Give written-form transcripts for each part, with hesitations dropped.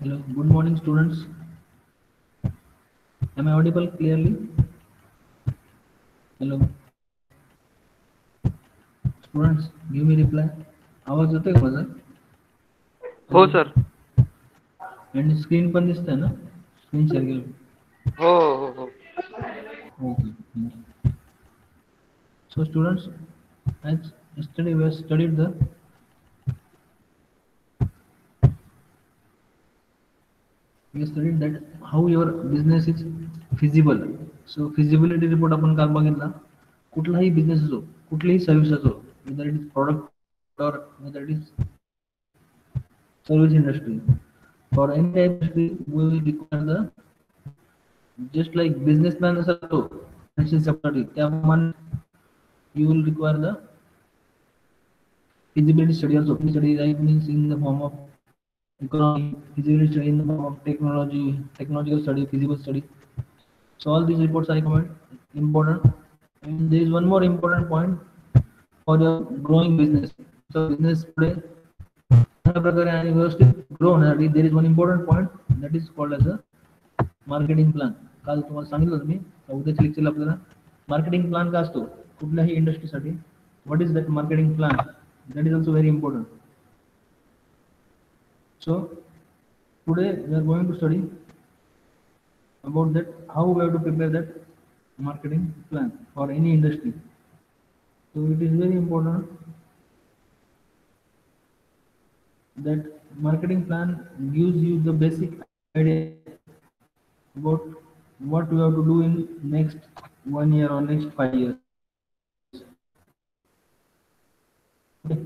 Hello, good morning, students. Am I audible clearly? Hello, students, give me reply. आवाज येतोय का माझा? हो हॅलो, सर. आणि स्क्रीन पण दिसतंय ना? स्क्रीन शेअर केलं. हो, हो, हो. Okay. So, students, as yesterday we have studied that how your business is feasible. So, feasibility report आपण काल बघितला. कुठलाही बिझनेस असो, कुठलीही सर्व्हिस असो, whether it is product or whether it is service industry. For any type of industry, we will require the just like business plan असतो financial separately त्याप्रमाणे you will require the feasibility study also. Feasibility study like means in the form of economic, feasibility study in the form of technology, technological study, feasible study. So all these reports are important. And there is one more important point for your growing business. So business today चांगल्या प्रकारे आणि व्यवस्थित grow होण्यासाठी there is one important point that is called as a marketing plan. काल तुम्हाला सांगितलं होतं मी उद्याच्या लेक्चरला आपल्याला मार्केटिंग प्लॅन का असतो कुठल्याही इंडस्ट्रीसाठी. What is that marketing plan? That is also very important. So today we are going to study about that how we have to prepare that marketing plan for any industry. So it is very important that marketing plan gives you the basic idea about what you have to do in next 1 year or next 5 years. Okay.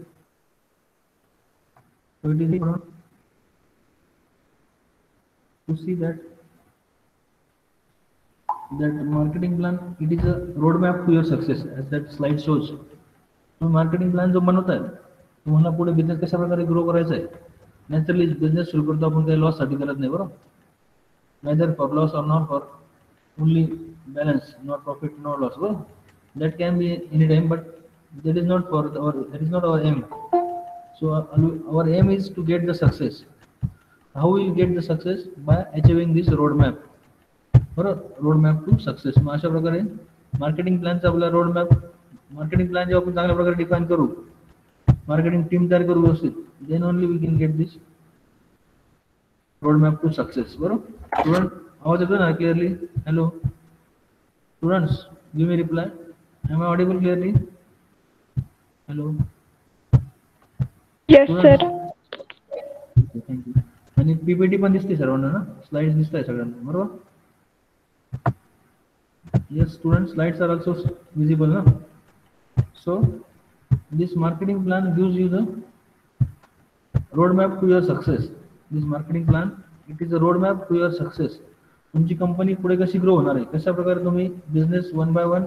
So it is important to see that marketing plan, it is a roadmap to your success as that slide shows. तो marketing plan जो बनवताय तुम्हाला पुढे business कशा प्रकारे grow करायचा आहे. Naturally business सुरू करतो आपण काही लॉस साठी करत नाही बरोबर. नायदर फॉर लॉस और not for only balance, not profit, no loss. Well, that can be any time, but that is not for our that is not our aim. So our aim is to get the success. How we will get the success? By achieving this roadmap. बरोबर, roadmap to success. मग अशा प्रकारे marketing प्लॅनचा आपला roadmap marketing plan जेव्हा आपण चांगल्या प्रकारे define करू, मार्केटिंग टीम तयार करू व्यवस्थित, then only we can get this roadmap to success. बरोबर स्टुडंट, आवाज येतो ना clearly? Hello students, give me reply. Am I audible clearly? Hello Yes, sir. Students, thank you. आणि पीपीटी पण दिसते सर्वांना ना? स्लाइड्स दिसत आहे सगळ्यांना बरोबर? Yes, students, slides are also visible, na? So this marketing plan gives you the roadmap to your success. This marketing plan, it is a roadmap to your success. तुमची कंपनी पुढे कशी ग्रो होणार आहे, कशा प्रकारे तुम्ही business one by one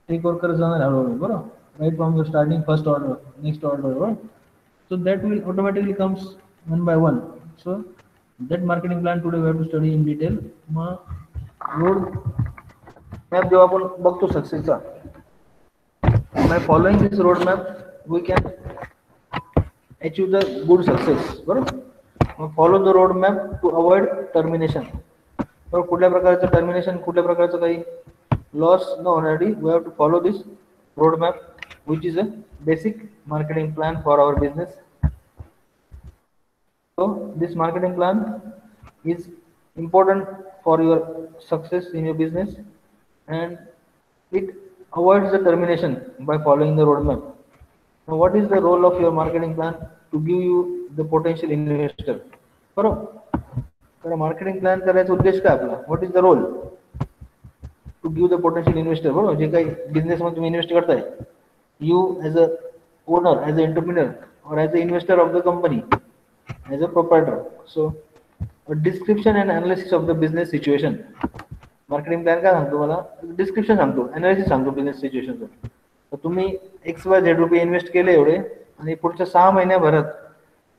take over करत जाणार हळूहळू बरोबर. Right from your starting first order, next order बरोबर. So that will automatically comes one by one. So that marketing plan today we have to study in detail. मग road map जेव्हा आपण बघतो सक्सेसचा, by following this roadmap we can achieve the good success. बरोबर. Follow the roadmap to avoid termination. तर कुठल्या प्रकारचं termination, कुठल्या प्रकारचं काही लॉस न होण्यासाठी we have to follow this roadmap which is a basic marketing plan for our business. So this marketing plan is important for your success in your business, and it avoids the termination by following the roadmap. Now, what is the role of your marketing plan? To give you the potential investor. बरोबर. तर marketing plan करायचा उद्देश काय आपला? What is the role? To give the potential investor. बरोबर, जे काही बिझनेसमध्ये तुम्ही इन्व्हेस्ट करताय, you as a owner, as a entrepreneur or as the investor of the company, as a proprietor. So a description and analysis of the business situation. Marketing plan काय सांगतो मला? Description सांगतो, अनालिसिस सांगतो business सिच्युएशनचं. तर तुम्ही XYZ रुपये invest केले एवढे, आणि पुढच्या 6 महिन्याभरात,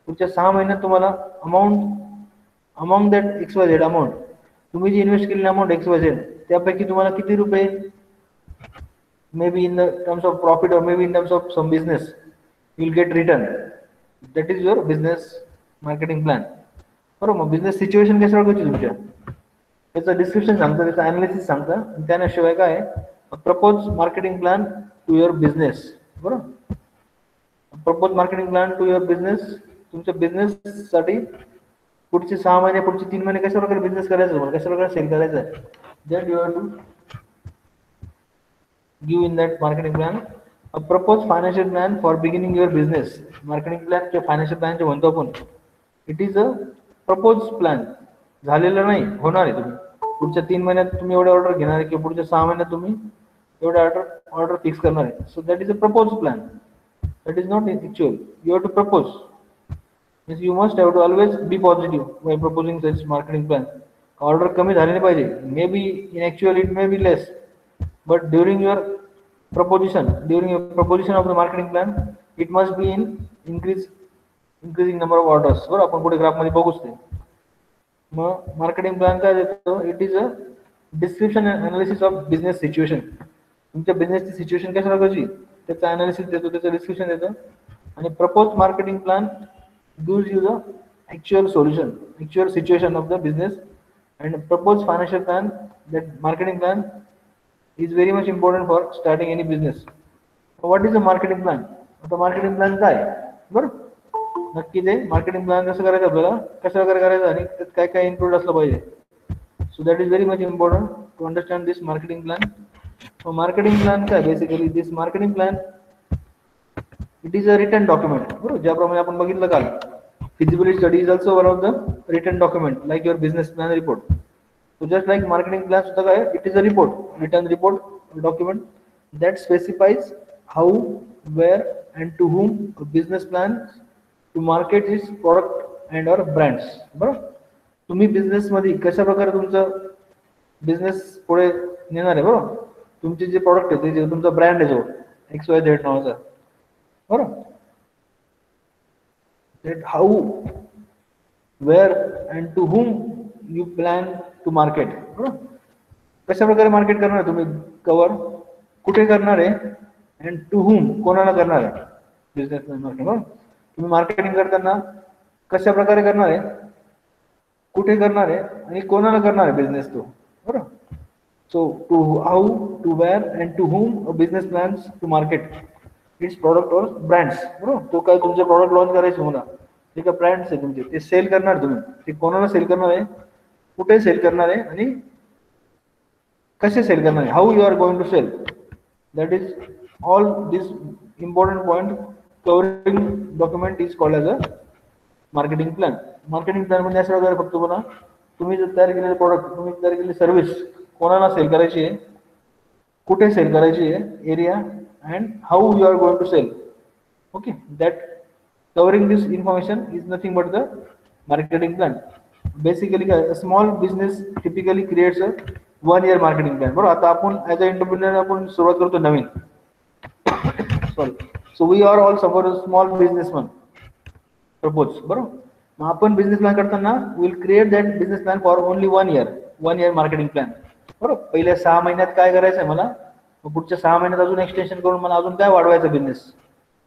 पुढच्या 6 महिन्यात तुम्हाला अमाऊंट दॅट XYZ अमाऊंट, तुम्ही जी इन्व्हेस्ट केलेली अमाऊंट XYZ, त्यापैकी तुम्हाला किती रुपये maybe in the terms of profit or maybe in terms of some business you'll get return. That is your business marketing plan. बरोबर. मग बिझनेस सिच्युएशन कशी ओळखायची तुमच्या, त्याचं डिस्क्रिप्शन सांगतं, त्याचं अनालिसिस सांगतं, त्याशिवाय काय propose marketing plan to your business. बरोबर. Propose marketing plan to your business, तुमच्या बिझनेस साठी पुढचे 6 महिने, पुढचे 3 महिने कशा प्रकारे बिझनेस करायचा, तुम्हाला कशा प्रकारे सेल करायचा आहे, that you have to give in that marketing plan. A propose financial plan for beginning your business. Marketing plan किंवा फायनान्शियल प्लॅन जे म्हणतो आपण, it is a propose plan. झालेलं नाही, होणार आहे. तुम्ही पुढच्या 3 महिन्यात तुम्ही एवढे ऑर्डर घेणार आहे, किंवा पुढच्या 6 महिन्यात तुम्ही एवढे ऑर्डर फिक्स करणार आहे. So that is a propose plan. That is not actual. You have to propose. Means you must have to always be positive by proposing such marketing plan. Order कमी झाले नाही पाहिजे. Maybe in actual it may be less, but during your proposition of the marketing plan, it must be in increasing number of orders. बरोबर. आपण पुढे graph मध्ये बघूच ते. मग मार्केटिंग प्लॅन काय देतो, it is a description and analysis of business situation. तुमच्या बिझनेसची सिच्युएशन कशा प्रकारची, त्याचं अनालिसिस देतो, त्याचं डिस्क्रिप्शन देतो. आणि propose marketing plan gives you the actual solution, actual situation of the business. And proposed financial plan, that marketing plan is very much important for starting any business. So what is the marketing plan? आता marketing plan काय, बरोबर. नक्की ते marketing plan कसं करायचं, आपल्याला कशा प्रकारे करायचं, आणि त्यात काय काय इन्क्लूड असलं पाहिजे. So that is very much important to understand this marketing plan. So marketing plan काय, basically this marketing plan it is a written document. बरोबर. ज्याप्रमाणे आपण बघितलं काल, feasibility study is also one of the written document like your business plan report. So just like marketing plan sudha काय, it is a report, written report document that specifies how, where and to whom a business plan to market its product and or brands. बरोबर. तुम्ही business मध्ये कशा प्रकारे तुमचं business पुढे नेणार आहे. बरोबर. तुमचे जे प्रॉडक्ट आहे, ते तुमचा ब्रँड आहे जो XYZ नावाचा, बरोबर. that how, where and to whom you plan to market. कशा प्रकारे मार्केट करणार आहे तुम्ही, कव्हर कुठे करणार आहे, अँड टू हुम कोणाला करणार आहे बिझनेस मार्केट. तुम्ही मार्केटिंग करताना कशा प्रकारे करणार आहे, कुठे करणार आहे आणि कोणाला करणार आहे बिझनेस तो. बरोबर. So to how, to where and to whom a business plans to market its product और ब्रँड्स. बरोबर. तो काय तुमचे प्रॉडक्ट लॉन्च करायचे मला, ते काय ब्रँड्स आहे तुमचे, ते सेल करणार तुम्ही, ते कोणाला सेल करणार आहे, कुठे सेल करणार आहे आणि कसे सेल करणार आहे, how you are going to sell. That is all this important point covering document is called as a marketing plan. Marketing plan म्हणजे असं वगैरे फक्त बघा, तुम्ही जर तयार केलेले प्रॉडक्ट, तुम्ही तयार केलेली सर्व्हिस कोणाला सेल करायची आहे, कुठे सेल करायची आहे, area and how you are going to sell. Okay, that covering this information is nothing but the marketing plan. Basically a small business typically creates a 1 year marketing plan. बरोबर. आता आपण as a entrepreneur आपण सुरुवात करतो नवीन, sorry. So we are all suppose small businessman propose. बरोबर. मग आपण बिझनेस प्लॅन करताना will create that business plan for only 1 year marketing plan. बरोबर. पहिल्या 6 महिन्यात काय करायचं आहे मला, पुढच्या 6 महिन्यात अजून एक्सटेन्शन करून मला अजून काय वाढवायचं बिझनेस,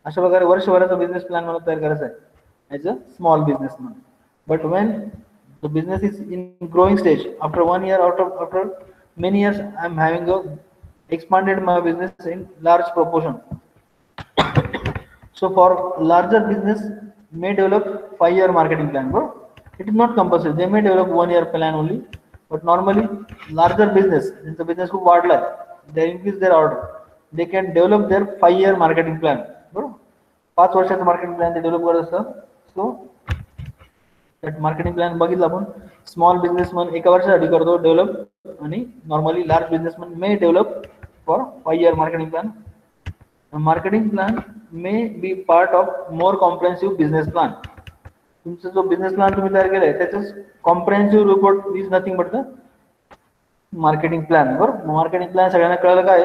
अशा प्रकारे वर्षभराचा बिझनेस प्लॅन मला तयार करायचा आहे as a small businessman. But Wien the business is in growing stage, after 1 year, after many years, I am having a expanded my business in large proportion. So for larger business may develop 5 year marketing plan. Bro, it is not compulsory. They may develop 1 year plan only. But normally larger business, ज्यांचा business खूप वाढला, they increase their order, they can develop their 5 year marketing plan. बरोबर. 5 वर्षाचा marketing plan ते develop करत असतं. So that marketing plan बघितलं आपण, स्मॉल बिझनेसमॅन 1 वर्षासाठी करतो डेव्हलप, आणि normally large businessman may develop for 5 year marketing plan. A marketing plan may be part of more comprehensive business plan. तुमचा जो बिझनेस प्लॅन तुम्ही तयार केलाय त्याचं comprehensive report is nothing but the marketing plan. बरोबर. Marketing plan सगळ्यांना कळलं काय.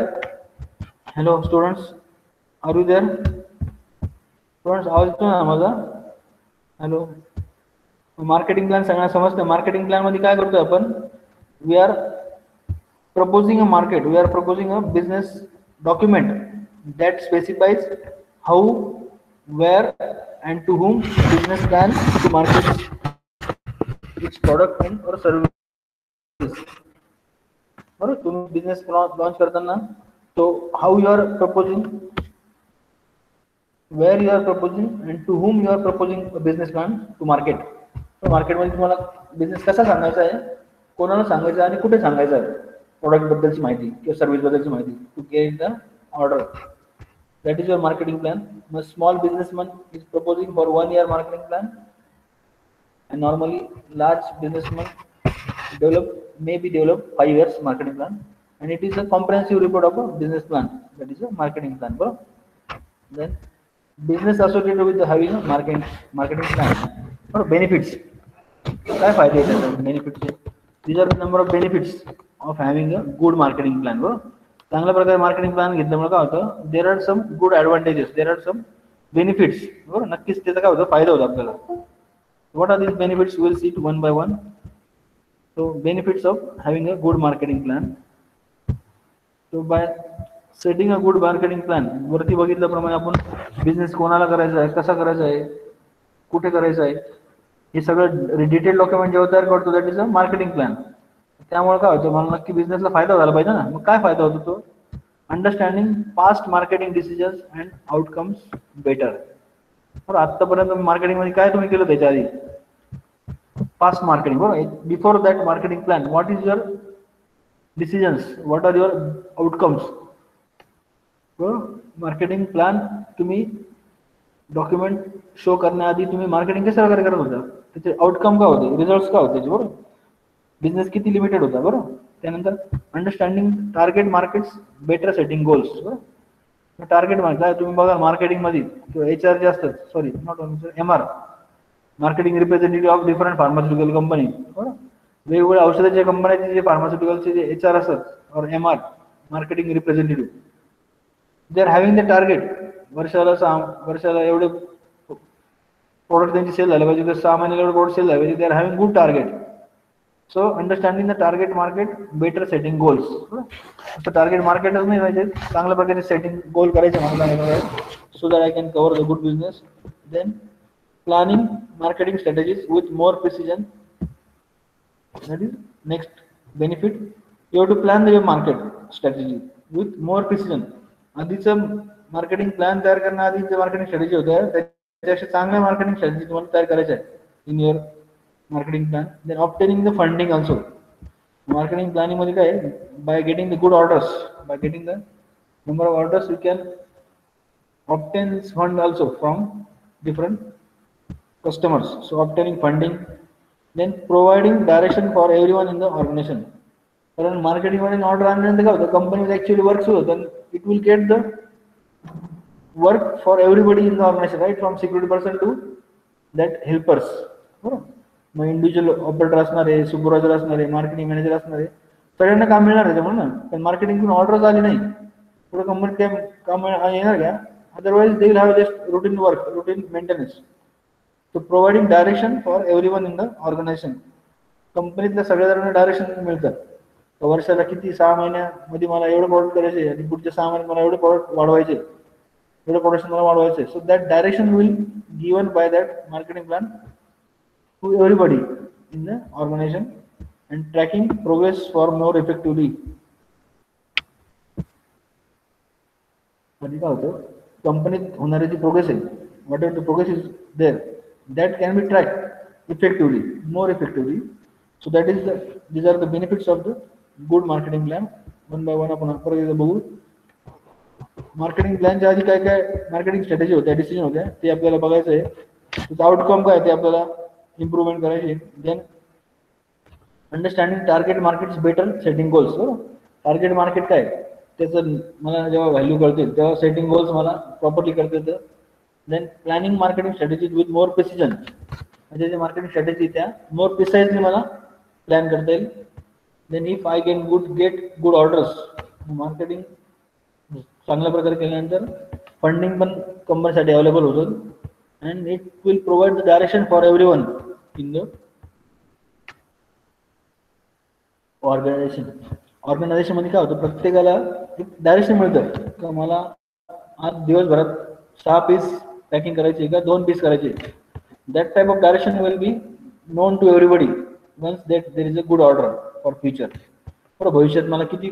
Hello students, are you there? Students आवाज येतो ना माझा? हॅलो. मार्केटिंग प्लॅन सगळ्यांना समजतं. मार्केटिंग प्लॅन मध्ये काय करतोय आपण, we are proposing a market, we are proposing a business document that specifies how, where and to whom business plan to market its product and or service. बरोबर, तुम्ही business launch करताना तो how you are proposing, where you are proposing and to whom you are proposing a business plan to market. तर मार्केटमध्ये तुम्हाला business कसा सांगायचा आहे, कोणाला सांगायचं आहे आणि कुठे सांगायचं आहे, प्रोडक्ट बद्दलची माहिती किंवा सर्व्हिस बद्दलची माहिती to get the order. That is your marketing plan. A small businessman is proposing for 1 year marketing plan, and normally large businessman develop 5 years marketing plan, and it is a comprehensive report of a business plan. That is a marketing plan, bro. Then business associated with having a marketing plan. Or benefits. काय फायदे आहेत बेनिफिटचे? These are the number of benefits of having a good marketing plan, bro. चांगल्या प्रकारे marketing plan घेतल्यामुळे काय होतं, there are some good advantages, there are some benefits. बरोबर, नक्कीच त्याचा काय होतं, फायदा होतो आपल्याला. What are this benefits, will see one by one. So benefits of having a good marketing plan. So by setting a good marketing plan, वरती बघितल्याप्रमाणे आपण बिझनेस कोणाला करायचा आहे, कसा करायचा आहे, कुठे करायचं आहे, हे सगळं डिटेल डॉक्युमेंट जेव्हा तयार करतो, that is a marketing plan. त्यामुळे काय होतं, मला नक्की बिझनेसला फायदा झाला पाहिजे ना. मग काय फायदा होतो तो, understanding past marketing decisions and outcomes better. बरं, आतापर्यंत मार्केटिंगमध्ये काय तुम्ही केलं त्याच्या आधी, पास्ट मार्केटिंग. बरोबर, before that marketing plan what is your decisions, what are your outcomes. बरोबर, मार्केटिंग प्लॅन तुम्ही डॉक्युमेंट शो करण्याआधी तुम्ही मार्केटिंग कशा प्रकारे करत होता, त्याचे आउटकम काय होते, रिझल्ट काय होते त्याचे. बरोबर, बिझनेस किती लिमिटेड होता. बरोबर, त्यानंतर understanding target markets, better setting goals. बरोबर, टार्गेट मार्केट काय तुम्ही बघा मार्केटिंगमध्ये किंवा HR जे असतात, sorry not MR, marketing representative of different pharmaceutical company. बरोबर, वेगवेगळ्या औषधाच्या कंपन्याचे जे फार्मास्युटिकलचे जे HR असतात, और MR marketing representative, they are having the target, वर्षाला एवढे प्रोडक्ट त्यांची सेल झाले पाहिजे, 6 महिन्याला एवढे प्रोडक्ट सेल झाले पाहिजे. They are having good target. So understanding the target market, better setting goals. असं टार्गेट मार्केटच नाही पाहिजे, चांगल्या प्रकारे सेटिंग गोल करायचे मला, so that I can cover the good business. Then planning marketing strategies with more precision. That is next benefit. You have to plan the market strategy with more precision. आधीचं marketing plan तयार करण्याआधी जे marketing strategy होत्या, त्याच्यापेक्षा चांगल्या marketing strategy तुम्हाला तयार करायच्या आहे in your marketing plan. Then obtaining the funding also. Marketing planning मध्ये काय, by getting the good orders, by getting the number of orders, you can obtain fund also from different customers. So obtaining funding, then providing direction for everyone in the organization. कारण marketing मध्ये order आणल्यानंतर काय होतं, company actually work सुरू होतं, it will get the work for everybody in the organization, right, from security person to that helpers. बरोबर, मग individual operator असणार आहे, सुपरवायझर असणार आहे, मार्केटिंग मॅनेजर असणार आहे, सगळ्यांना काम मिळणार आहे त्यामुळे ना. पण मार्केटिंग ऑर्डर आली नाही, पुढे कंपनीत काय काम येणार का, otherwise they will have just routine work, routine maintenance. So providing direction for everyone in the organisation. कंपनीतल्या सगळ्या जणांना डायरेक्शन मिळतं, वर्षाला किती 6 महिन्यामध्ये मला एवढं प्रोडक्ट करायचे आणि पुढच्या 6 महिन्यात मला एवढे प्रोडक्ट वाढवायचे, एवढं प्रोडक्शन मला वाढवायचे. So that direction will given by that marketing plan to everybody in the organization, and tracking progress for more effectively. आधी काय होतं, कंपनीत होणारी जी प्रोग्रेस आहे, whatever the progress is there, that can be track effectively, more effectively. So that is these are the benefits of the good marketing plan. One by one आपण परत बघू. मार्केटिंग प्लॅनच्या आधी काय काय मार्केटिंग स्ट्रॅटेजी होत्या, decision होत्या, ते आपल्याला बघायचं आहे. त्याचं आउटकम काय ते आपल्याला इम्प्रूव्हमेंट करायची. Then understanding target markets, better setting goals. Target market काय, त्याचं मला जेव्हा व्हॅल्यू कळते तेव्हा सेटिंग गोल्स मला प्रॉपरली करता येतं. Then planning marketing strategies with more precision, म्हणजे जे मार्केटिंग स्ट्रॅटेजी त्या मोर प्रिसाइजली मला प्लॅन करता येईल. Then if I get good orders, marketing चांगल्या प्रकारे केल्यानंतर फंडिंग पण कंपनीसाठी अवेलेबल होतं, and it will provide the direction for everyone in the organization मध्ये काय होतं, प्रत्येकाला एक डायरेक्शन मिळतं का मला आज दिवसभरात 6 पीस पॅकिंग करायची का 2 पीस करायचे. That type of direction will be known to everybody once that there is a good order for future. बरं, भविष्यात मला किती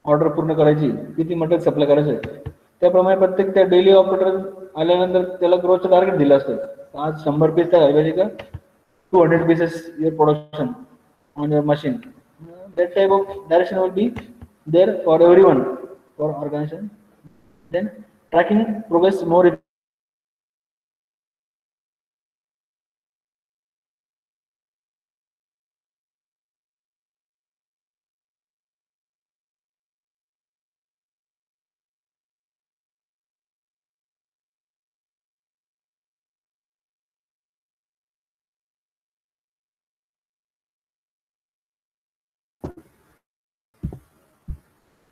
ऑर्डर पूर्ण करायची, किती मटेरियल सप्लाय करायचं, त्याप्रमाणे प्रत्येक त्या डेली ऑपरेटर आल्यानंतर त्याला ग्रोथचं टार्गेट दिलं असतं. आज 100 पीस तयार पाहिजे का 200 pieces your production on your machine. That type of direction will be there for everyone, for organization. Then tracking progress more.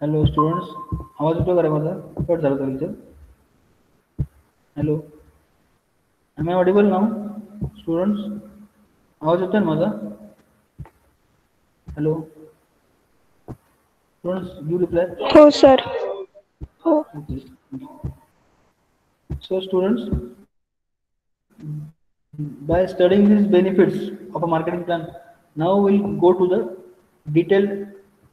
Hello students, आवाज येतो का रे माझा? कट झाला का विचार? हॅलो, एम आय ऑडिबल नाव? स्टुडंट्स, आवाज येतोय ना माझा? Hello students, give reply. हो सर. हो. Okay. So students, by studying these benefits of a marketing plan, now we'll go to the detailed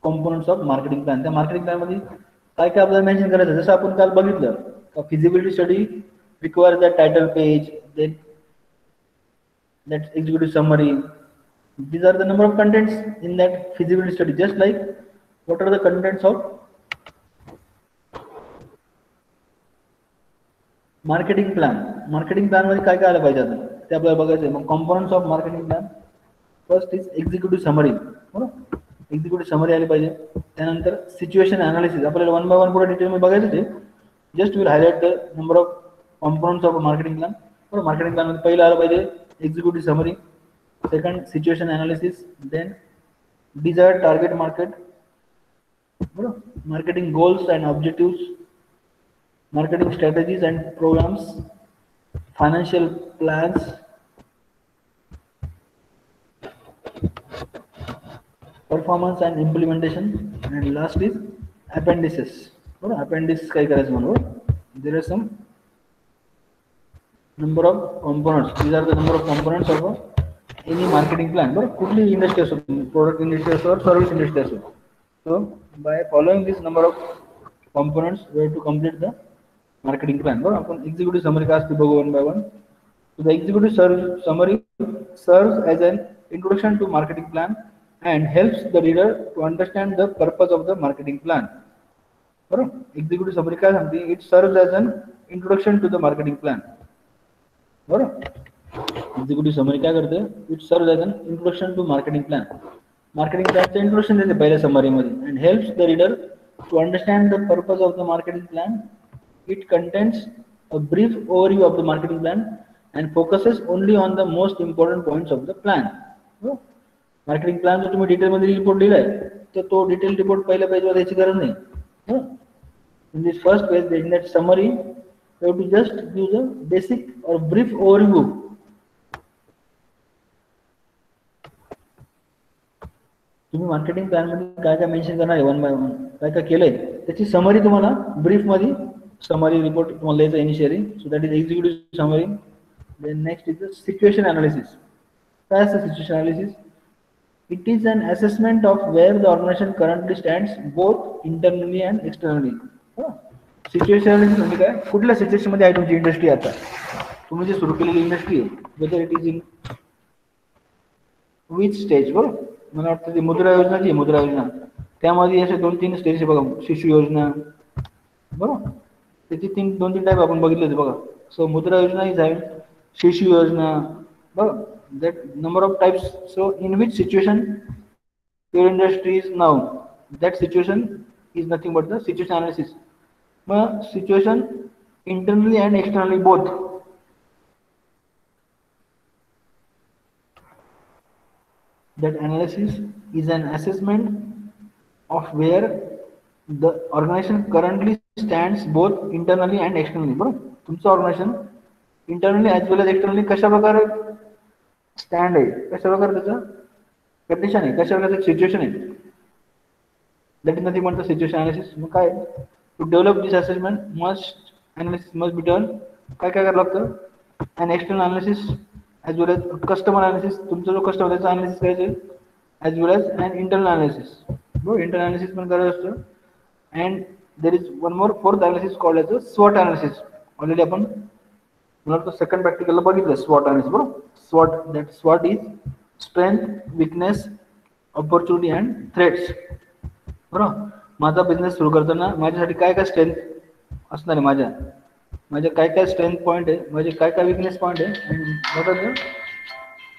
components of marketing plan. त्या marketing plan मध्ये काय काय आपल्याला मेन्शन करायचं, जसं आपण काल बघितलं का feasibility study requires that title page, then that executive summary. These are the number of contents in that feasibility study. Just like what are the contents of marketing plan. Marketing plan मध्ये काय काय आलं पाहिजे आता ते आपल्याला बघायचं. मग components of marketing plan, first is executive summary. बरोबर, एक्झिक्युटिव्ह समरी आली पाहिजे. त्यानंतर सिच्युएशन अनालिसिस आपल्याला 1 by 1 पुढे डिटेल मध्ये बघायचं. ते just will highlight the number of components of marketing plan. बरोबर, मार्केटिंग प्लॅन मध्ये पहिलं आलं पाहिजे executive summary, second situation analysis, then desired target market, बरोबर, marketing goals and objectives, marketing strategies and programs, financial plans, performance and implementation, and last is appendices. Appendix काय करायचं म्हणून, there are some number of components. These are the number of components of any marketing plan. बरोबर, कुठली industry असो, product industry असो, service industry असो. So by following this number of components, we have to complete the marketing plan. बरोबर, आपण executive summary काय असते बघू 1 by 1. So the executive summary serves as an introduction to marketing plan and helps the reader to understand the purpose of the marketing plan. बरोबर, executive summary काय सांगते, it serves as an introduction to the marketing plan. बरोबर, executive summary काय करते, it serves as an introduction to marketing plan. Marketing प्लॅनचं introduction देते पहिल्या समरीमध्ये, and helps the reader to understand the purpose of the marketing plan. It contains a brief overview of the marketing plan and focuses only on the most important points of the plan. Marketing plan जर तुम्ही detail मध्ये report लिहिलाय तर तो detail report पहिल्या पेजवर द्यायची गरज नाही. In this first page, in that summary, you have to just give the basic or brief overview. तुम्ही मार्केटिंग प्लॅन मध्ये काय काय मेन्शन करणार आहे 1 by 1, काय काय केलंय त्याची समरी तुम्हाला ब्रीफ मध्ये summary report तुम्हाला द्यायचं initially. So that is executive summary. Then next is the situation analysis. काय असतं situation analysis? It is an assessment of where the organization currently stands both internally and externally. Situation analysis म्हणजे काय, कुठल्या situation मध्ये आहे तुमची industry, आता तुम्ही जे सुरू केलेली इंडस्ट्री आहे, whether it is in which stage. बरोबर, मला वाटतं ती मुद्रा योजना जी मुद्रा योजना त्यामध्ये असे 2-3 स्टेज बघा. शिशु योजना, बरोबर, त्याची 2-3 टाईप आपण बघितले होते बघा. सो मुद्रा योजना इज हॅव्हिंग शिशु योजना. बरोबर, that number of types. So in which situation your industry is now, that situation is nothing but the situation analysis. मग situation internally and externally both. That analysis is an assessment of where the organization currently stands both internally and externally. बरोबर, तुमचं organisation internally as well age externally कशा प्रकारे stand आहे, कशा प्रकारे त्याचं condition आहे, कशा प्रकारचं सिच्युएशन आहे. That is nothing but the situation analysis. मग काय, to develop this assessment must analysis must be done. काय काय करावं लागतं, an external analysis as well as customer analysis, तुमचा जो कस्टमर त्याचा अनालिसिस करायचे, as well as and internal analysis. बरोबर, इंटरनल अनालिसिस पण करायचं असतं. And there is one more fourth analysis called as स्वॉट अनालिसिस. ऑलरेडी आपण मला वाटतं सेकंड प्रॅक्टिकलला बघितलं स्वॉट अनालिसिस. बरोबर, स्वॉट, दॅट स्वॉट is strength, weakness, opportunity and threats. बरोबर, माझा बिझनेस सुरू करताना माझ्यासाठी काय काय स्ट्रेंथ असणार आहे, माझ्या काय काय स्ट्रेंथ पॉईंट आहे, माझे काय काय विकनेस पॉईंट आहे, and what are the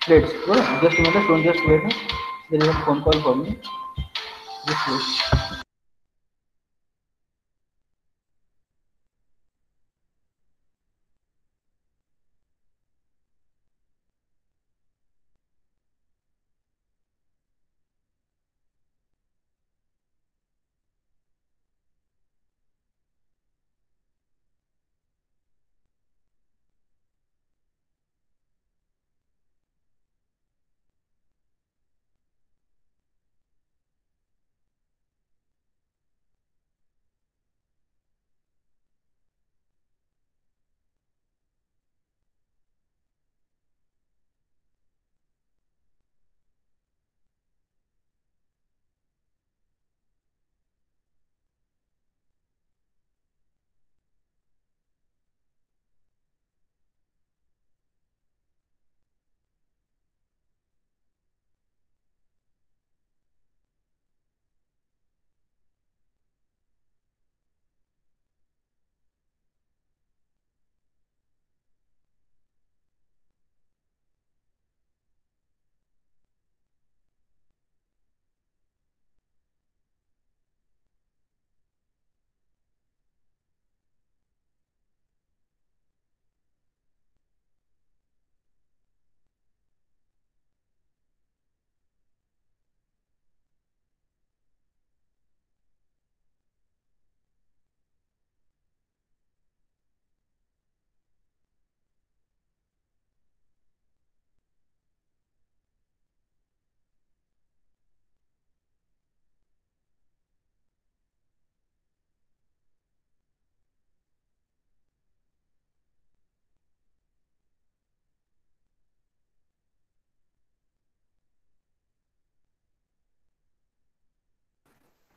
threats. बरोबर, just minute, don't just wait, there is a phone call for me, just wait.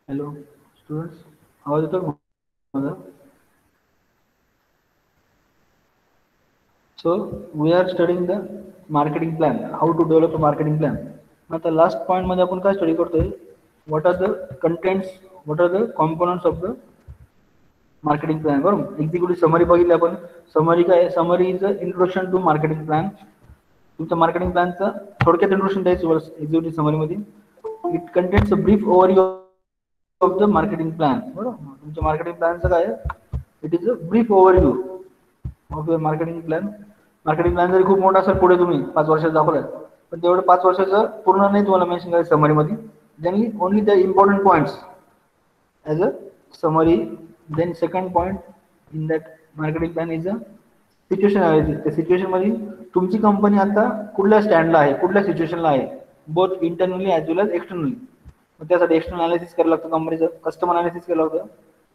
Hello students, आवाज येतो का माझा? So we are studying the marketing plan, how to develop a marketing plan. आता last point मध्ये आपण काय study करतोय, what are the contents, what are the components of the marketing plan. बरोबर, एक्झिक्युटिव्ह समरी बघितली आपण. समरी काय, summary is a introduction to marketing plan. तुमच्या मार्केटिंग प्लॅनचं थोडक्यात इंट्रोडक्शन द्यायचं एक्झिक्युटिव्ह समरीमध्ये. It contains a brief overview of the marketing plan. बरोबर, तुमच्या मार्केटिंग प्लॅनचं काय आहे, it is a brief overview of your marketing plan. Marketing plan जरी खूप मोठा असेल, पुढे तुम्ही 5 वर्षात दाखवलाय, पण तेवढं 5 वर्षाचं पूर्ण नाही तुम्हाला मेन्शन करायचं समरीमध्ये. Generally only the important points as a summary. Then second point in that marketing plan is a situation analysis. त्या सिच्युएशनमध्ये तुमची कंपनी आता कुठल्या स्टँडला आहे, कुठल्या सिच्युएशनला आहे, both internally as well age externally. मग त्यासाठी एक्सटर्नल अनालिसिस करायला लागतं कंपनीचं, कस्टमर अनालिसिस करायला लागतं,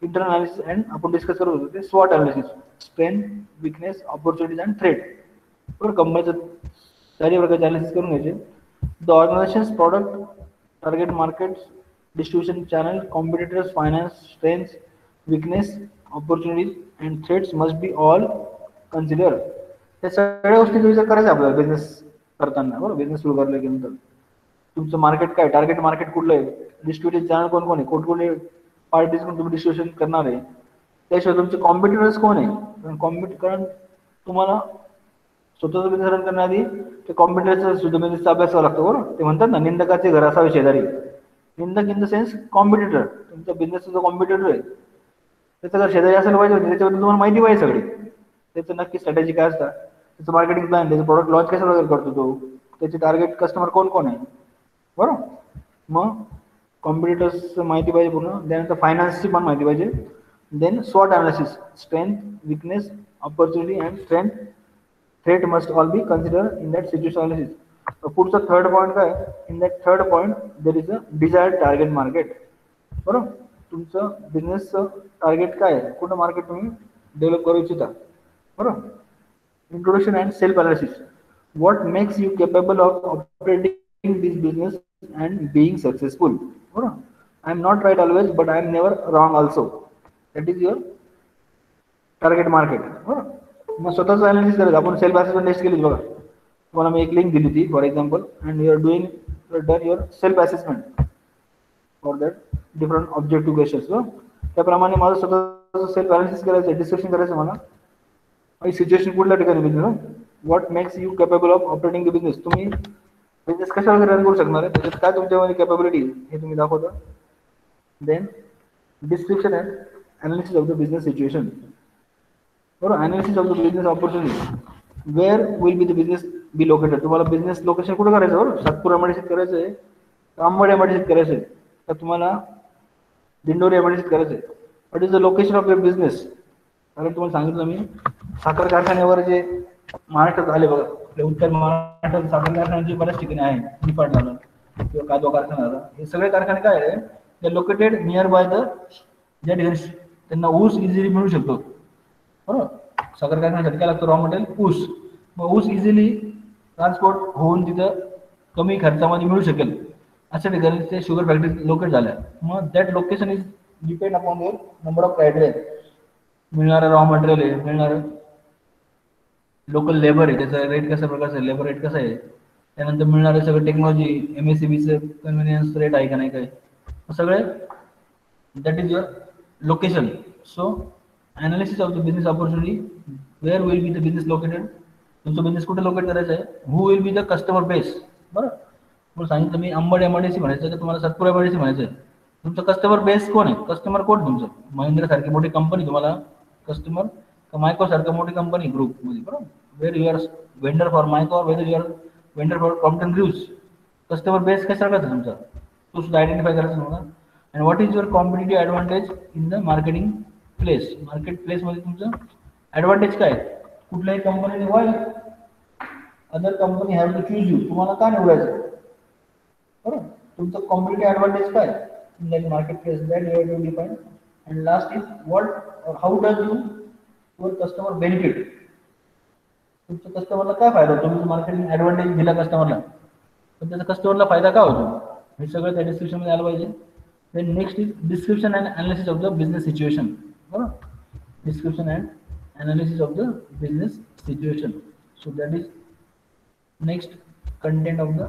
इंटरनल अनालिसिस, अँड आपण डिस्कस करत होतो ते स्वॉट analysis, strength, weakness, opportunities and threat. बरोबर, कंपनीचं चारही प्रकारचे अनालिसिस करून घ्यायचे. The organisations product, target markets, distribution channel, competitors, finance, strengths, weakness, opportunities and threats must be all consider. या सगळ्या गोष्टींचा विचार करायचा आपल्याला बिझनेस करताना. बरोबर, बिझनेस सुरू करायला गेल्यानंतर तुमचं मार्केट काय, टार्गेट मार्केट कुठलं आहे, डिस्ट्रीब्युटेड चॅनल कोण कोण आहे, कुठले पार्टीज कोण तुम्ही डिस्ट्रीब्युशन करणार आहे, त्याशिवाय तुमचे कॉम्पिटिटर्स कोण आहे. कारण तुम्हाला स्वतःचा बिझनेस रन करण्याआधी ते कॉम्पिटिटरचा सुद्धा बिझनेसचा अभ्यास करावा लागतो. बरोबर, ते म्हणतात ना, निंदकाचे घर असावे शेजारी. निंदक इन द सेन्स कॉम्पिटिटर, तुमच्या बिझनेसचा जो कॉम्पिटिटर आहे त्याचं घर शेजारी असायला पाहिजे, त्याच्याबद्दल तुम्हाला माहिती पाहिजे सगळी. त्याचं नक्की स्ट्रॅटेजी काय असतात, त्याचं मार्केटिंग प्लॅन, त्याचं प्रॉडक्ट लॉन्च कशा प्रकारे करतो तो, त्याचे टार्गेट कस्टमर कोण कोण आहे. बरोबर, मग कॉम्पिटिटर्स माहिती पाहिजे पूर्ण. त्यानंतर फायनान्सची पण माहिती पाहिजे. देन स्वॉट analysis, strength, weakness, opportunity and threat must all be consider in that situation analysis. पुढचा थर्ड पॉईंट काय, in that third point there is a desired target market. बरोबर, तुमचं बिझनेसचं टार्गेट काय आहे, कुठं मार्केट तुम्ही डेव्हलप करू इच्छिता. बरोबर, introduction and self analysis. what makes you capable of operating this business and being successful. बरोबर? I am not right always, but I am never wrong also. That is your target market. मग स्वतःच analysis करायचं. आपण self assessment taste केली बघा. तुम्हाला मी एक link दिली होती for example, and you are doing done your self assessment for that different objective questions. त्याप्रमाणे माझं स्वतःचं सेल्फ अनालिसिस करायचं आहे, डिस्कशन करायचं मला. आणि सिच्युएशन कुठल्या ठिकाणी business, what makes you capable of operating the business. तुम्ही बिझनेस कशावर रन करू शकणार आहे, त्याच्यात काय तुमच्यामध्ये कॅपेबिलिटी हे तुम्ही दाखवता. Then description and analysis of the business situation. बरोबर, analysis of the business opportunity. Where will be the business be located. तुम्हाला बिझनेस लोकेशन कुठं करायचं, बरोबर, सातपूर एमआयडीसीत करायचं आहे, अंबड एमआयडीसीत करायचं आहे, तर तुम्हाला दिंडोरी एमआयडीसीत करायचं आहे. What is the location of your business. कारण तुम्हाला सांगितलं मी, साखर कारखान्यावर जे महाराष्ट्रात आले बघा, आपल्या उत्तर महाराष्ट्रात साखर कारखान्याचे बऱ्याच ठिकाणी आहे, निपाट झालं किंवा कादवा कारखाना झाला. हे सगळे कारखाने काय आहे, ते लोकेटेड नियर बाय द, ज्या ठिकाणी त्यांना ऊस इझिली मिळू शकतो. बरोबर, साखर कारखान्यासाठी काय लागतं, रॉ मटेरियल ऊस. मग ऊस इझिली ट्रान्सपोर्ट होऊन तिथं कमी खर्चामध्ये मिळू शकेल अशा ठिकाणी ते शुगर फॅक्टरी लोकेट झाल्या. मग that location is depend upon your number of criteria. मिळणारं रॉ मटेरियल आहे, मिळणारं लोकल लेबर आहे, त्याचा रेट कशा प्रकारचा आहे, लेबर रेट कसा आहे, त्यानंतर मिळणारं सगळं टेक्नॉलॉजी, एमएससीबीचं कन्व्हिनियन्स रेट आहे का नाही, काय सगळे, that is your location. So analysis of the business opportunity, where will be the business located. तुमचं बिझनेस कुठे लोकेट करायचं आहे, who will be the customer base. बरं, तुम्हाला सांगितलं मी अंबड एमआयडीसी म्हणायचं, तर तुम्हाला सातपूर एमआयडीसी म्हणायचं आहे. तुमचं कस्टमर बेस कोण आहे, कस्टमर कोण तुमचं, महिंद्रा सारखी मोठी कंपनी तुम्हाला कस्टमर, का मायको सारखं मोठी कंपनी ग्रुपमध्ये. बरोबर, where you are vendor for Mico, whether you are vendor for Compton groups. Customer base कशा करायचा तुमचा, तो सुद्धा आयडेंटिफाय करायचा तुम्हाला. And what is your competitive advantage in the marketing place. Market प्लेसमध्ये तुमचं ॲडव्हान्टेज काय, कुठल्याही कंपनीने why other company have to choose you, तुम्हाला का निवडायचं. बरोबर, तुमचं कॉम्पिटिटिव्ह ॲडव्हान्टेज काय in that market place, that you have to define. And last is what और how does your customer benefit. तुमच्या कस्टमरला काय फायदा होतो, तुम्ही मार्केटिंग ॲडव्हान्टेज दिला कस्टमरला, पण त्याचा कस्टमरला फायदा का होतो, हे सगळं त्या डिस्क्रिप्शनमध्ये आलं पाहिजे. Then next is description and analysis of the business situation. बरोबर, description and analysis of the business situation. So that is next content of the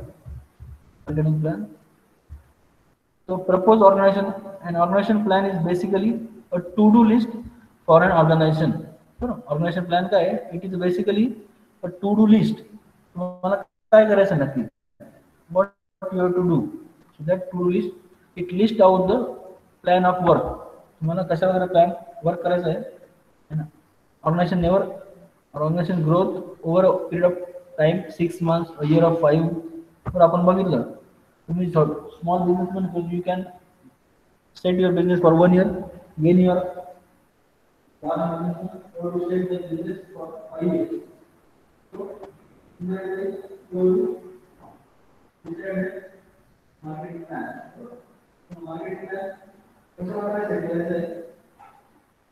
content plan. So proposed organization, an organization plan is basically a to-do list for an organization. Organization plan काय आहे, it is basically a to-do list. तुम्हाला काय करायचं नक्की, what you have to do. So that to-do list, it lists out the plan of work. तुम्हाला कशा वगैरे plan work करायचं आहे. organization growth over a period of time 6 months, a year of 5. तर आपण बघितलं, तुम्ही small businessman, because you can set your business for 1 year, gain your or to set the business for 5 years. So in that way you decide marketing plan. So marketing plan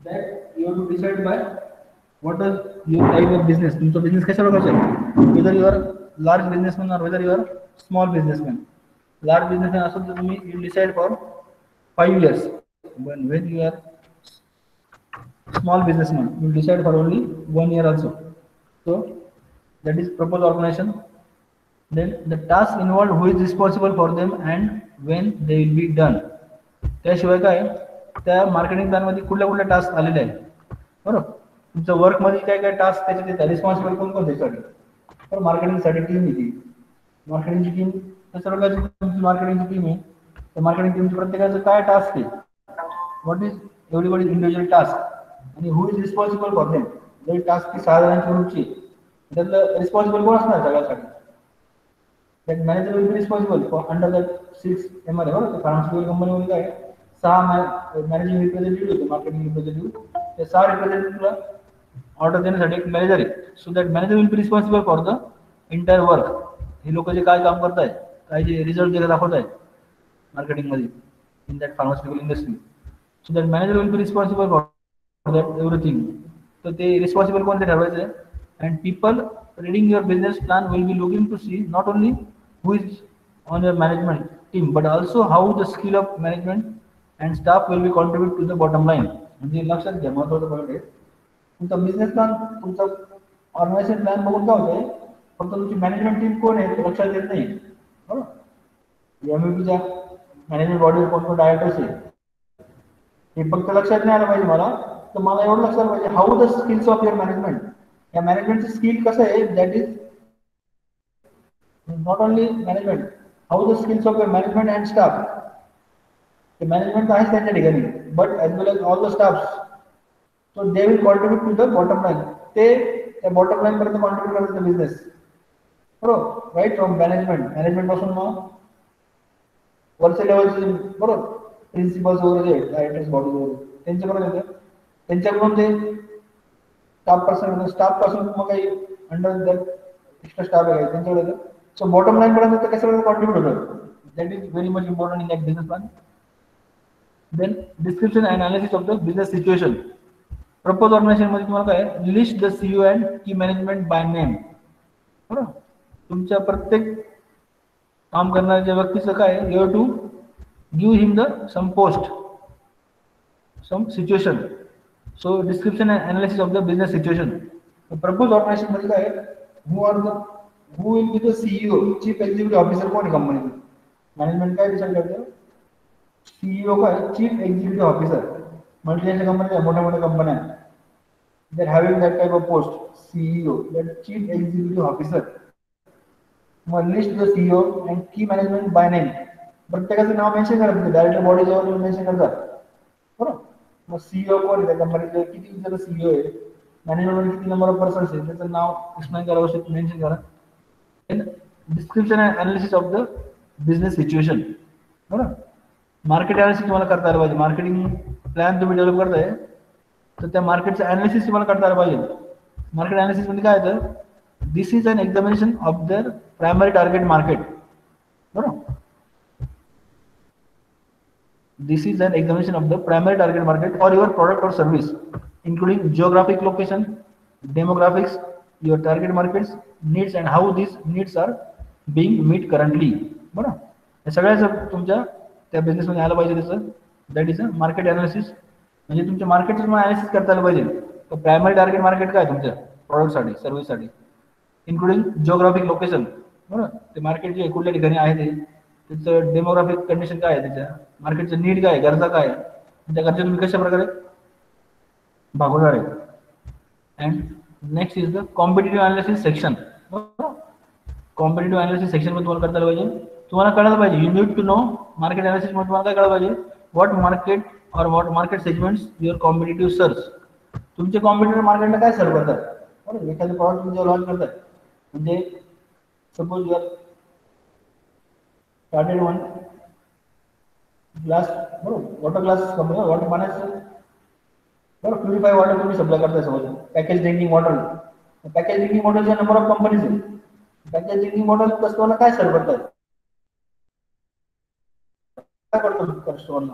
that you have to decide by what is your type of business. तुमचा business कशा प्रकारचा आहे, whether you are large businessman or whether you are small businessman. Large businessman also you decide for 5 years. When you are small businessman, you decide for only 1 year also. So that is proposed organization. Then the task involved, who is responsible for them and when they will be done. त्याशिवाय काय, त्या marketing plan मध्ये कुठल्या कुठल्या task आलेले आहेत. बरोबर, तुमच्या वर्क मध्ये काय काय टास्क त्याचे रिस्पॉन्सिबल कोण कोण त्याच्यासाठी. तर मार्केटिंगसाठी टीम येते, मार्केटिंगची टीम सर्वांची तुमची मार्केटिंगची टीम आहे. तर मार्केटिंग टीमच्या प्रत्येकाचं काय टास्क आहे, what is everybody individual task आणि हु इज रिस्पॉन्सिबल फॉर देम. जरी टास्क 6 जणांची ग्रुपची, त्यातलं रिस्पॉन्सिबल कोण असणार सगळ्यासाठी. That manager will be responsible for under that 6 MR. बरोबर, फार्मास्युटिकल कंपनीमध्ये काय 6 मॅनेजिंग रिप्रेझेंटेटिव्ह होते, मार्केटिंग रिप्रेझेंटेटिव्ह. ते 6 रिप्रेझेंटेटिव्हला ऑर्डर देण्यासाठी एक मॅनेजर आहे. So that manager will be responsible for the entire work. हे लोक जे काय काम करतायत, काय जे रिझल्ट जे दाखवत आहेत मार्केटिंगमध्ये in that pharmaceutical industry. So that manager will be responsible for that everything. तर ते रिस्पॉन्सिबल कोणते ठरवायचं आहे, And people reading your business plan will be looking to see not only who is on your management team, but also how the skill of management and staff will be contribute to the bottom line. म्हणजे लक्षात घ्या, महत्वाचं point आहे. तुमचा business plan, तुमचा organisation plan बघून काय होतंय, फक्त तुमची मॅनेजमेंट टीम कोण आहे ते लक्षात येत नाही. बरोबर, एमव्हीपीच्या मॅनेजमेंट बॉडीवर कोण कोण डायरेक्टर्स आहे हे फक्त लक्षात नाही आलं पाहिजे मला. तर मला एवढं लक्षात पाहिजे how the skills of your management. या मॅनेजमेंटचं स्किल कसं आहे, that is not only management, how the skills of your management and staff. ते मॅनेजमेंट आहेच त्यांच्या ठिकाणी, but as well as all the staffs, so they will contribute to the bottom line. ते त्या बॉटम लाईन पर्यंत contribute करतात business. बरोबर, right from management पासून मग वरच्या लेवलचे बरोबर प्रिन्सिपल्स वगैरे जे डायरेक्टर्स बॉडी वगैरे त्यांच्यापर्यंत येतं. त्यांच्याकडून ते स्टाफ पासून मग काही अंडर एक्स्ट्रा स्टाफ आहे त्यांच्याकडे येतं. सो बॉटम लाईन पर्यंत ते कसं कॉन्ट्रीब्यूट होतं. That is very much important in that business plan. Then description and analysis of the business situation. Propose organization मध्ये तुम्हाला काय list the CEO and key management by name. बरोबर, तुमच्या प्रत्येक काम करणाऱ्या व्यक्तीचं काय, you have to give him the some post, some situation. So description and analysis of the business situation. Propose organization मध्ये काय, who will be the CEO, chief executive officer कोण आहे कंपनीचं. मॅनेजमेंट काय डिसाईड करतं, सीईओ काय, chief executive officer. Multinational कंपन्या, मोठ्या मोठ्या कंपन्या, दे are having that type of post, CEO, that chief executive officer. मग list the CEO and key management by name. प्रत्येकाचं नाव मेन्शन करतात, डायरेक्टर बॉडी लेवलवर मेन्शन करतात. बरोबर, मग सीईओ कोण आहे त्या कंपनीचं, किती जर सीईओ आहे, मॅनेजमेंट किती नंबर ऑफ पर्सन्स आहे, त्याचं नाव एक्सप्लेन करा, आवश्यक मेन्शन करा. Description and analysis of the business situation. बरोबर, मार्केट अनालिसिस तुम्हाला करता आलं पाहिजे. मार्केटिंग प्लॅन तुम्ही डेव्हलप करताय तर त्या मार्केटचं अनालिसिस तुम्हाला करता आलं पाहिजे. मार्केट अनालिसिस म्हणजे काय येतं, this is an examination of the primary target market. बरोबर, this is an examination of the primary target market और युअर प्रोडक्ट और service, including geographic location, demographics, your target markets, needs and how these needs are being met currently. बरोबर, हे सगळ्याचं तुमच्या त्या बिझनेसमध्ये आलं पाहिजे. त्याचं that is a market analysis. म्हणजे तुमच्या मार्केटचं तुम्हाला अनालिसिस करता आलं पाहिजे. तर प्रायमरी टार्गेट मार्केट काय तुमच्या प्रॉडक्टसाठी, सर्व्हिससाठी, इन्क्लुडिंग जिओग्राफिक लोकेशन. बरोबर, ते मार्केट जे कुठल्या ठिकाणी आहे ते, त्याचं डेमोग्राफिक कंडिशन काय आहे, त्याच्या मार्केटचं नीड काय, गरजा काय, त्या गरजा तुम्ही कशा प्रकारे भागवणार आहे. And next is the competitive analysis section. Competitive analysis section मध्ये तुम्हाला करता आलं पाहिजे. तुम्हाला कळलं पाहिजे, you need to know market analysis मध्ये तुम्हाला काय कळलं पाहिजे, व्हॉट मार्केट और what market segments your competitive search. तुमचे कॉम्पिटिटर मार्केटला काय सर्व करतात. बरोबर, एखादं प्रॉडक्ट तुम्ही जेव्हा लॉन्च करताय, म्हणजे suppose your started one glass, बरोबर वॉटर ग्लास कंपनी, वॉटर पाण्याचं बरोबर प्युरिफाय वॉटर तुम्ही सप्लाय करताय. समज package drinking water, package drinking वॉटरच्या नंबर ऑफ कंपनीज आहे. पॅकेज ड्रिंकिंग वॉटर कस्टमरला काय सर्व करतायत, काय करतो कस्टमरला,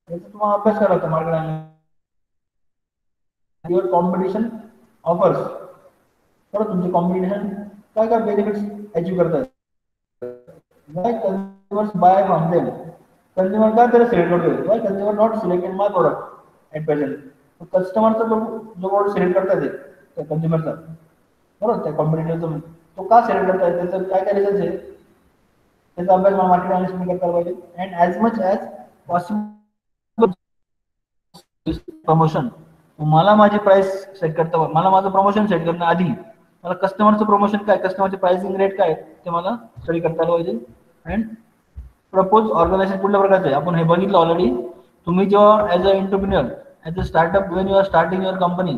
याचा तुम्हाला अभ्यास करावा लागतो. मार्केट युअर कॉम्पिटिशन ऑफर्स, बरोबर तुमचे कॉम्पिटिशन काय काय बेनिफिट्स अचीव करतात, why consumers buy from them. Consumer काय त्याला सिलेक्ट करतोय, why consumer not selected my product at present. कस्टमरचा जो प्रोडक्ट सिलेक्ट करतात त्या कंझ्युमरचा, बरोबर त्या कॉम्पिटिटरचा तो का सिलेक्ट करताय, त्याचं काय काय रिझल्ट आहे, त्याचा अभ्यास मला मार्केट अनालिसिस करता पाहिजे. And as much as possible promotion. मला माझी प्राइस सेट करता, मला माझं प्रमोशन सेट करण्याआधी मला कस्टमरचं प्रमोशन काय, कस्टमरचे प्राइसिंग रेट काय ते मला स्टडी करता आलं पाहिजे. अँड प्रपोज ऑर्गनायझेशन कुठल्या प्रकारचं आहे आपण हे बघितलं ऑलरेडी. तुम्ही जेव्हा as a entrepreneur, as a startup, when you are starting your company,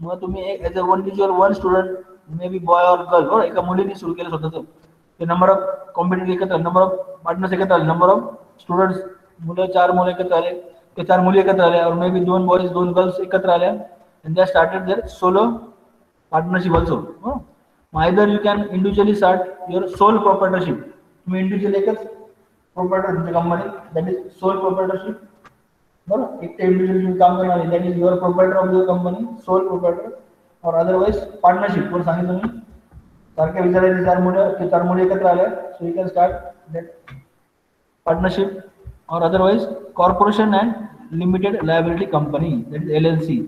मग तुम्ही एक as a one student, may be boy or girl, बरोबर एका मुलीने सुरू केलं स्वतःचं. ते नंबर ऑफ कॉम्पिटिटिव्ह एकत्र, नंबर ऑफ पार्टनर्स एकत्र आले, नंबर ऑफ स्टुडंट्स, चार मुलं एकत्र आले, ते 4 मुली एकत्र आल्या, और मे बी 2 बॉयज 2 गर्ल्स एकत्र आल्या, and they started their solo partnership also. Either you can individually start your sole proprietorship. तुम्ही इंडिव्हिज्युअल एकच प्रोप्रायटर तुमच्या company, that is sole proprietorship. बरोबर, एकटे इंडिव्हिज्युअल काम करणार आहे, that is your proprietor of your company, sole proprietor, और otherwise partnership. कोण सांगितलं मी सारख्या विचारायचे चार मुळे एकत्र आल्या, so you can start that partnership, और otherwise corporation and limited liability company, that is LLC.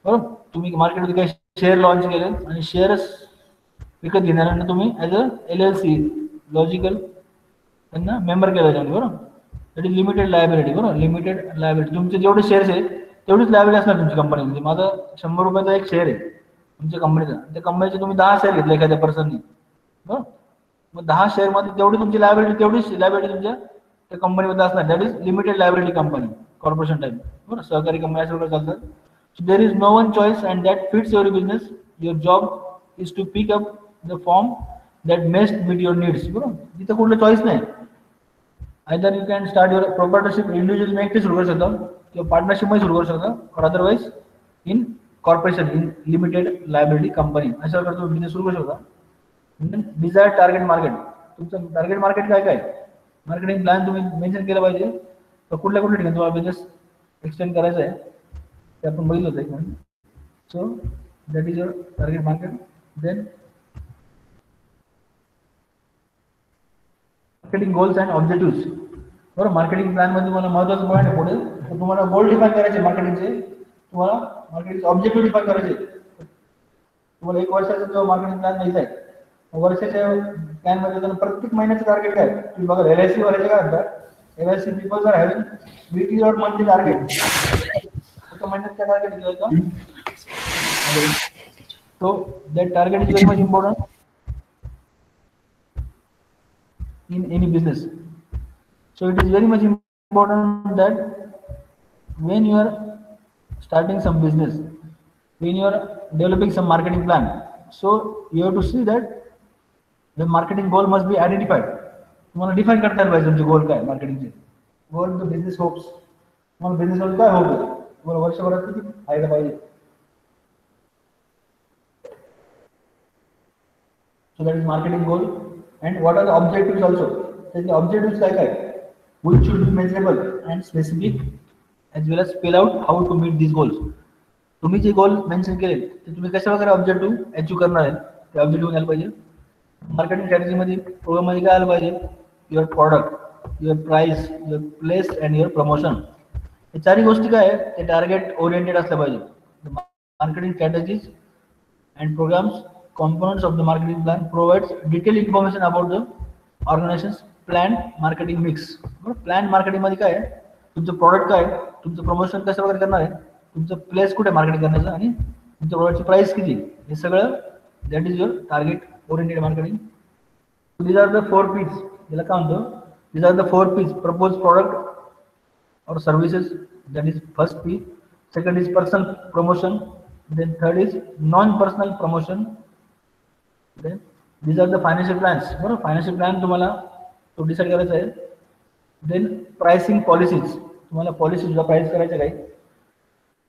बरोबर, तुम्ही मार्केटमध्ये काही शेअर लॉन्च केले आणि शेअर्स विकत घेणाऱ्यांना तुम्ही ॲज अ LLC लॉजिकल त्यांना मेंबर केलं जाईल. बरोबर, दॅट इज लिमिटेड लायबिलिटी. बरोबर, लिमिटेड लायबिलिटी, तुमचे जेवढे शेअर्स आहेत तेवढीच लायबिलिटी असणार तुमच्या कंपनीमध्ये. माझं 100 रुपयाचा एक शेअर आहे तुमच्या कंपनीचा, त्या कंपनीचे तुम्ही 10 शेअर घेतले एखाद्या पर्सननी. बरोबर, मग 10 शेअरमध्ये तेवढी तुमची लायबिलिटी, तेवढीच लायबिलिटी तुमच्या त्या कंपनीमध्ये असणार, that is limited liability company, corporation type. बरोबर, सहकारी कंपनी अशा प्रकारे चालतात. So there is no one choice and that fits your business. Your job is to pick up the form that best meet your needs. बरोबर, तिथे कुठलं choice नाही. Either you can start your proprietorship, individual एकटे सुरू करू शकता किंवा partnership मध्ये सुरू करू शकता, और otherwise in corporation, in limited liability company, अशा प्रकारे तुम्ही बिझनेस सुरू करू शकता. डिझायर टार्गेट मार्केट, तुमचं टार्गेट मार्केट काय काय, मार्केटिंग प्लॅन तुम्ही मेन्शन केलं पाहिजे. तर कुठल्या कुठल्या ठिकाणी तुम्हाला बिझनेस एक्सटेंड करायचं आहे ते आपण बघितलं होतं एक minute. So that is your target market. Then marketing goals and objectives. बरोबर, मार्केटिंग प्लॅन मध्ये तुम्हाला महत्त्वाचं पॉईंट आहे पुढे, तर तुम्हाला गोल डिफाईन करायचे मार्केटिंगचे, तुम्हाला मार्केटिंगचे ऑब्जेक्टिव्ह डिफाईन करायचे. तुम्हाला 1 वर्षाचा जो मार्केटिंग प्लॅन द्यायचा आहे, वर्षाच्या प्लॅन मध्ये त्यांना प्रत्येक महिन्याचं टार्गेट काय, तुम्ही बघा LIC वाल्याचे काय म्हणतात, LIC peoples are having weekly और मंथली टार्गेट. महिन्यात काय टार्गेट दिलं, so that target is very much important in any business. So it is very much important that when you are starting some business, when you are developing some marketing plan, so you have to see that the marketing goal must be identified. तुम्हाला define करता पाहिजे तुमचे गोल काय, मार्केटिंगचे गोल, the business hopes, तुम्हाला business मध्ये काय hope आहे, तुम्हाला वर्षभरात किती फायदा पाहिजे. So that is marketing goal. And what are the objectives also? So the objectives काय काय, which should be measurable and specific, as well as spell out how to meet these goals. तुम्ही जे गोल मेन्शन केले ते तुम्ही कशा प्रकारे objective achieve करणार आहे ते ऑब्जेक्टिव्ह घ्यायला पाहिजे. मार्केटिंग स्ट्रॅटेजी मध्ये, प्रोग्राम मध्ये काय आलं पाहिजे, your product, your price, your place and your promotion. हे चारही गोष्टी काय आहे ते टार्गेट ओरिएंटेड असल्या पाहिजे. Marketing strategies and programs components of the marketing plan provides detailed information about the organization's planned marketing mix. Plan marketing मध्ये काय आहे, तुमचं प्रॉडक्ट काय आहे, तुमचं प्रमोशन कसं वगैरे करणार आहे, तुमचं प्लेस कुठे मार्केटिंग करण्याचं, आणि तुमच्या प्रॉडक्टची प्राइस किती, हे सगळं that is your target oriented marketing. These are the 4 P's. याला काय म्हणतो, these are the 4 P's. Propose product और services, that is first P. Second is personal promotion. Then third is non personal promotion. Then these are the financial plans. बरोबर, financial plan तुम्हाला तो decide करायचा आहे. Then pricing policies, तुम्हाला policy सुद्धा price करायच्या काही.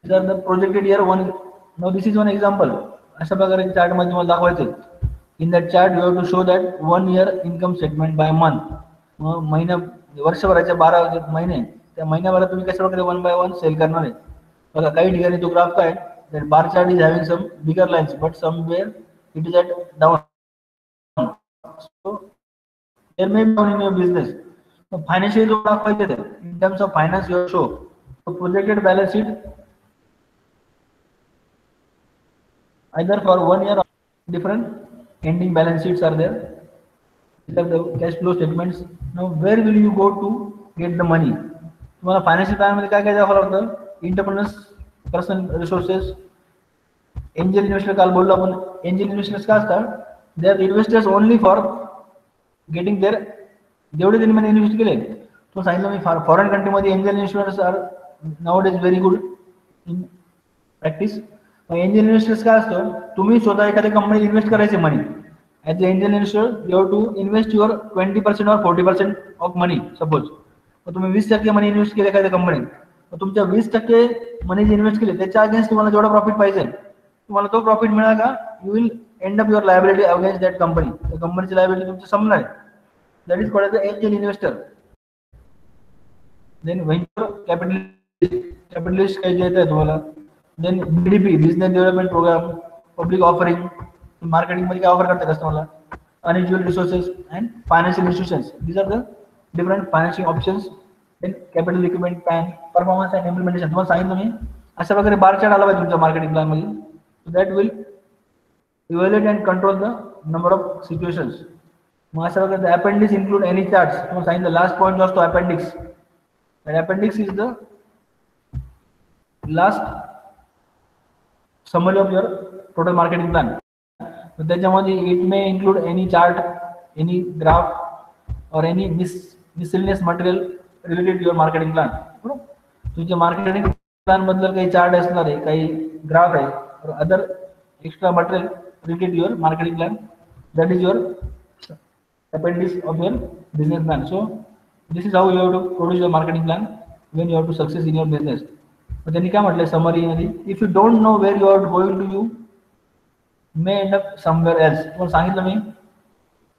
these are the projected year one. Now this is one example. अशा प्रकारे चार्ट मध्ये तुम्हाला दाखवायचं. In that chart you have to show that 1 year income statement by month. मग महिना, वर्षभराच्या 12 महिने, त्या महिन्याभरात तुम्ही कशा प्रकारे 1 by 1 सेल करणार आहे. बघा काही ठिकाणी तो ग्राफ काय, that bar chart is having some bigger lines but somewhere it is at down. So there may be down in your business. So financial जो दाखवायचे ते, in terms of finance you show. So projected balance sheet either for 1 year, different ending balance sheets are there. These are the cash flow statements. Now where will you go to get the money? तुम्हाला financial plan मध्ये काय काय दाखवावं लागतं, entrepreneurs, personal resources, angel investor. काल बोललो आपण, angel investors काय असतात, they are investors only for getting their, जेवढे त्यांनी मला इन्व्हेस्ट केले. तो सांगितलं मी, फॉरेन कंट्रीमध्ये angel investors are now is very good in practice. Angel investors काय असतं, तुम्ही स्वतः एखाद्या कंपनीत इन्व्हेस्ट करायचे money. As a angel investor you have to invest your 20% or 40% of money. Suppose तुम्ही 20% मनी इन्व्हेस्ट केले एखाद्या कंपनीत, तुमच्या 20% मनी जे इन्व्हेस्ट केले त्याच्या अगेन्स्ट तुम्हाला जेवढा प्रॉफिट पाहिजे, तुम्हाला तो प्रॉफिट मिळाला का, you will end up your liability against that company. त्या कंपनीची लायबिलिटी तुमची संपणार आहे. That is called as angel investor. Then venture capitalist, capitalist काही देत आहे तुम्हाला. Then BDP business development program, public offering, marketing मध्ये काय ऑफर करते कस्टमरला, unequal resources and financial institutions. These are the different financial options. Then capital requirement plan, performance and implementation. तुम्हाला सांगितलं मी अशा प्रकारे बार चार्ट आला पाहिजे तुमच्या मार्केटिंग प्लॅन मध्ये. So that will evaluate and control the number of situations. मग अशा प्रकारे अपेंडिक्स इन्क्लूड एनी चार्ट्स. तुम्हाला सांगितलं लास्ट पॉईंट जो असतो appendix. Appendix is the last summary of your total marketing plan. So त्याच्यामध्ये it may include any chart, any graph or any miscellaneous material related to your marketing plan. तुमच्या marketing plan बद्दल काही chart असणार आहे, काही graph आहे, or other extra material related to your marketing plan. That is your appendix of your business plan. So this is how you have to produce your marketing plan when you have to success in your business. मग त्यांनी काय म्हटलंय summary मध्ये, if you don't know where you are going to, you may end up somewhere else. तुम्हाला सांगितलं मी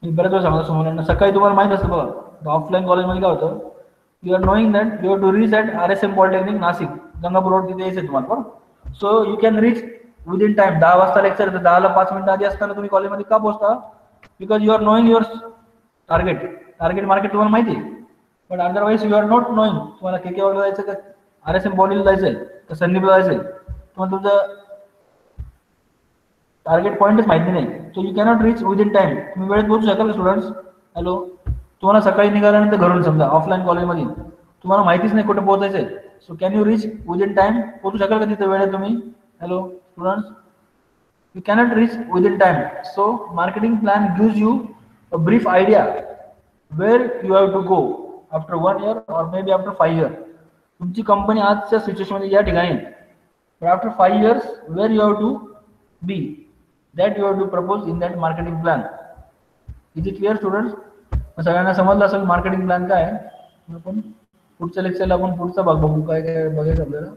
बऱ्याच वेळा सांगतो समोरांना, सकाळी तुम्हाला माहित असतं बघा ऑफलाईन कॉलेजमध्ये काय होतं, you are knowing that you have to reach at RSM polytechnic Nashik, Gangapur road, तिथे यायचं तुम्हाला बरोबर. So you can reach within time. 10 वाजता लेक्चर येतं, 10 ला 5 मिनिटं आधी असताना तुम्ही कॉलेजमध्ये का पोहोचता, because you are knowing your target market तुम्हाला माहिती आहे. But otherwise you are not knowing. तुम्हाला KK जायचं का RSM बॉडीला जायचंय तर संदीपला जायचंय, तुम्हाला तुमचं टार्गेट पॉईंटच माहिती नाही. So you cannot reach within time. तुम्ही वेळेत पोहोचू शकाल का स्टुडंट्स? हॅलो, तुम्हाला सकाळी निघाल्यानंतर घरून समजा ऑफलाईन कॉलेजमध्ये तुम्हाला माहितीच नाही कुठे पोहोचायचंय. So can you reach within time? पोहोचू शकाल का तिथे वेळेत तुम्ही? Hello students, you cannot reach within time. So marketing plan gives you a brief idea where you have to go after 1 year or maybe after 5 years. तुमची company आजच्या situation मध्ये या ठिकाणी, but after 5 years where you have to be, that you have to propose in that marketing plan. Is it clear students? सगळ्यांना समजलं असेल marketing plan काय आहे. आपण पुढच्या लेक्चरला आपण पुढचा भाग बघू, काय काय बघायचं आपल्याला.